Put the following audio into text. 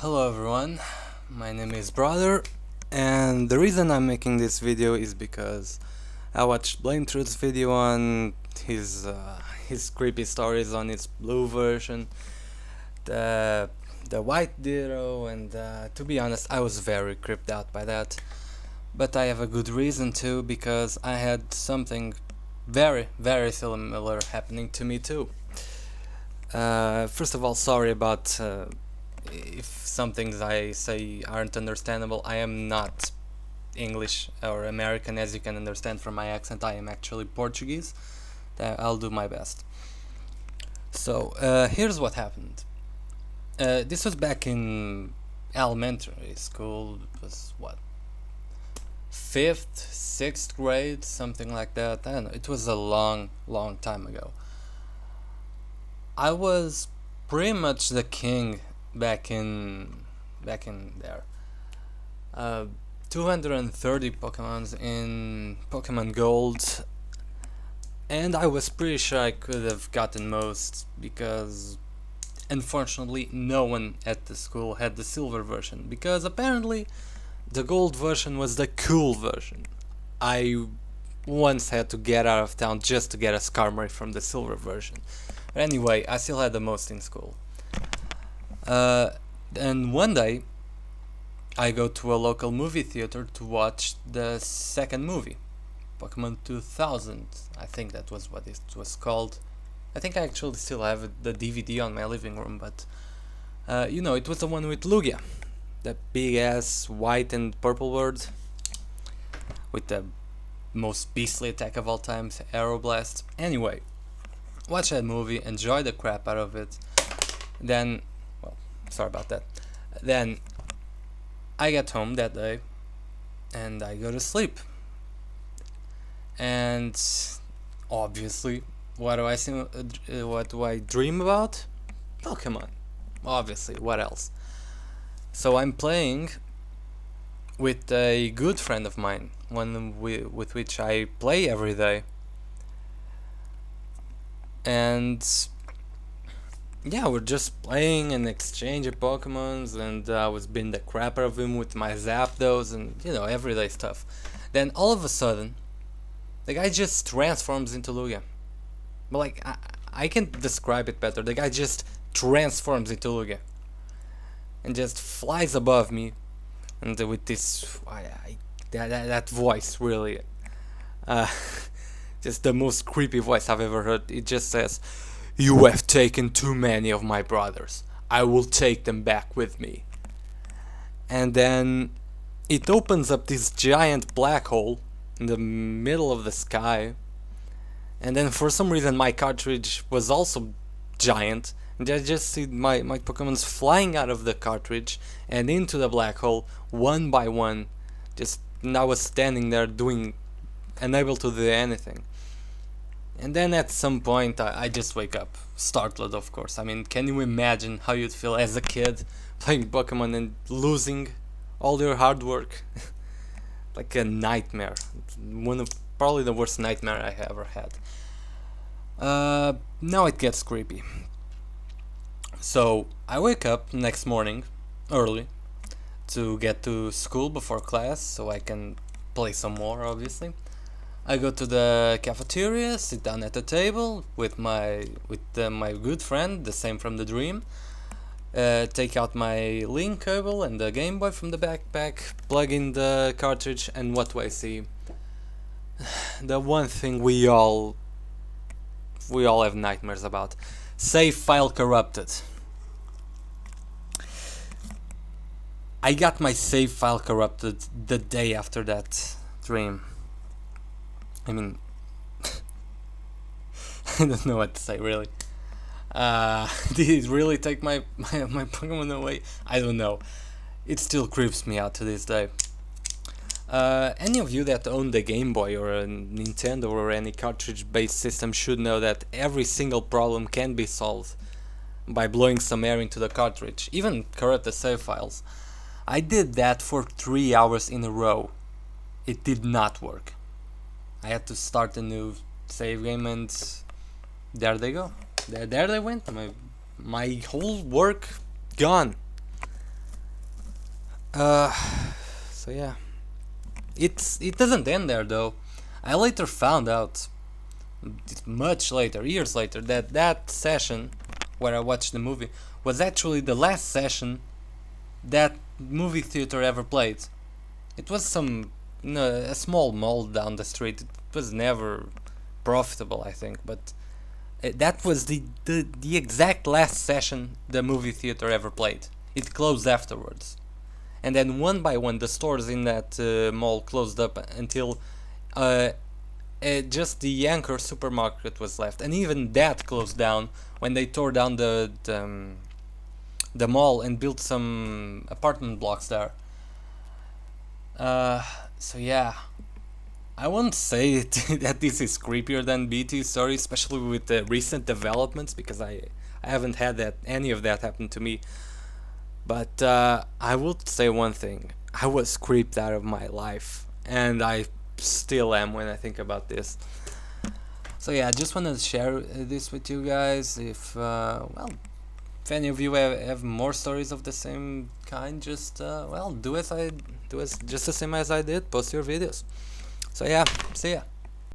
Hello everyone, my name is Brother, and the reason I'm making this video is because I watched Blame Truth's video on his creepy stories on his blue version, the white Ditto, and to be honest, I was very creeped out by that. But I have a good reason to, because I had something very similar happening to me too. First of all, sorry about if some things I say aren't understandable. I am not English or American, as you can understand from my accent. I am actually Portuguese. I'll do my best. So here's what happened. This was back in elementary school. It was what, 5th, 6th grade, something like that. I don't know. It was a long time ago. I was pretty much the king back in there. 230 Pokemons in Pokemon Gold, and I was pretty sure I could have gotten most, because unfortunately no one at the school had the silver version, because apparently the gold version was the cool version. I once had to get out of town just to get a Skarmory from the silver version. But anyway, I still had the most in school. And one day, I go to a local movie theater to watch the second movie, Pokemon 2000. I think that was what it was called. I think I actually still have the DVD on my living room, but it was the one with Lugia, that big ass white and purple bird with the most beastly attack of all times, Aeroblast. Anyway, watch that movie, enjoy the crap out of it. Then, well, sorry about that. Then I get home that day and I go to sleep. And obviously, what do I dream about? Pokemon. Obviously, what else? So I'm playing with a good friend of mine, one with which I play every day. And yeah, we're just playing and exchanging Pokemons, and I was beating the crap out of him with my Zapdos and everyday stuff. Then all of a sudden, the guy just transforms into Lugia. But like, I can't describe it better. The guy just transforms into Lugia and just flies above me, and with this that voice, really, just the most creepy voice I've ever heard. It just says, "You have taken too many of my brothers. I will take them back with me." And then it opens up this giant black hole in the middle of the sky. And then for some reason my cartridge was also giant. And I just see my Pokemons flying out of the cartridge and into the black hole one by one. And I was standing there unable to do anything. And then at some point I just wake up, startled, of course. I mean, can you imagine how you'd feel as a kid playing Pokemon and losing all your hard work? Like a nightmare. One of probably the worst nightmare I ever had. Now it gets creepy. So I wake up next morning early to get to school before class, so I can play some more, obviously. I go to the cafeteria, sit down at the table with my good friend, the same from the dream. Take out my link cable and the Game Boy from the backpack, plug in the cartridge, and what do I see? The one thing we all have nightmares about: save file corrupted. I got my save file corrupted the day after that dream. I mean, I don't know what to say, really. Did it really take my Pokemon away? I don't know. It still creeps me out to this day. Any of you that own the Game Boy or a Nintendo or any cartridge-based system should know that every single problem can be solved by blowing some air into the cartridge, even corrupt the save files. I did that for 3 hours in a row. It did not work. I had to start a new save game, and there they go. There they went. My whole work gone. Uh, so yeah, it doesn't end there though. I later found out, much later, years later, that that session where I watched the movie was actually the last session that movie theater ever played. It was some, no, a small mall down the street. It was never profitable, I think, but that was the exact last session the movie theater ever played. It closed afterwards, and then one by one the stores in that mall closed up until uh, just the Anchor supermarket was left, and even that closed down when they tore down the mall and built some apartment blocks there. So yeah, I won't say that this is creepier than BT's story, especially with the recent developments, because I haven't had that any of that happen to me. But I will say one thing: I was creeped out of my life, and I still am when I think about this. So yeah, I just wanted to share this with you guys. If if any of you have more stories of the same kind, just do as just the same as I did. Post your videos. So yeah, see ya.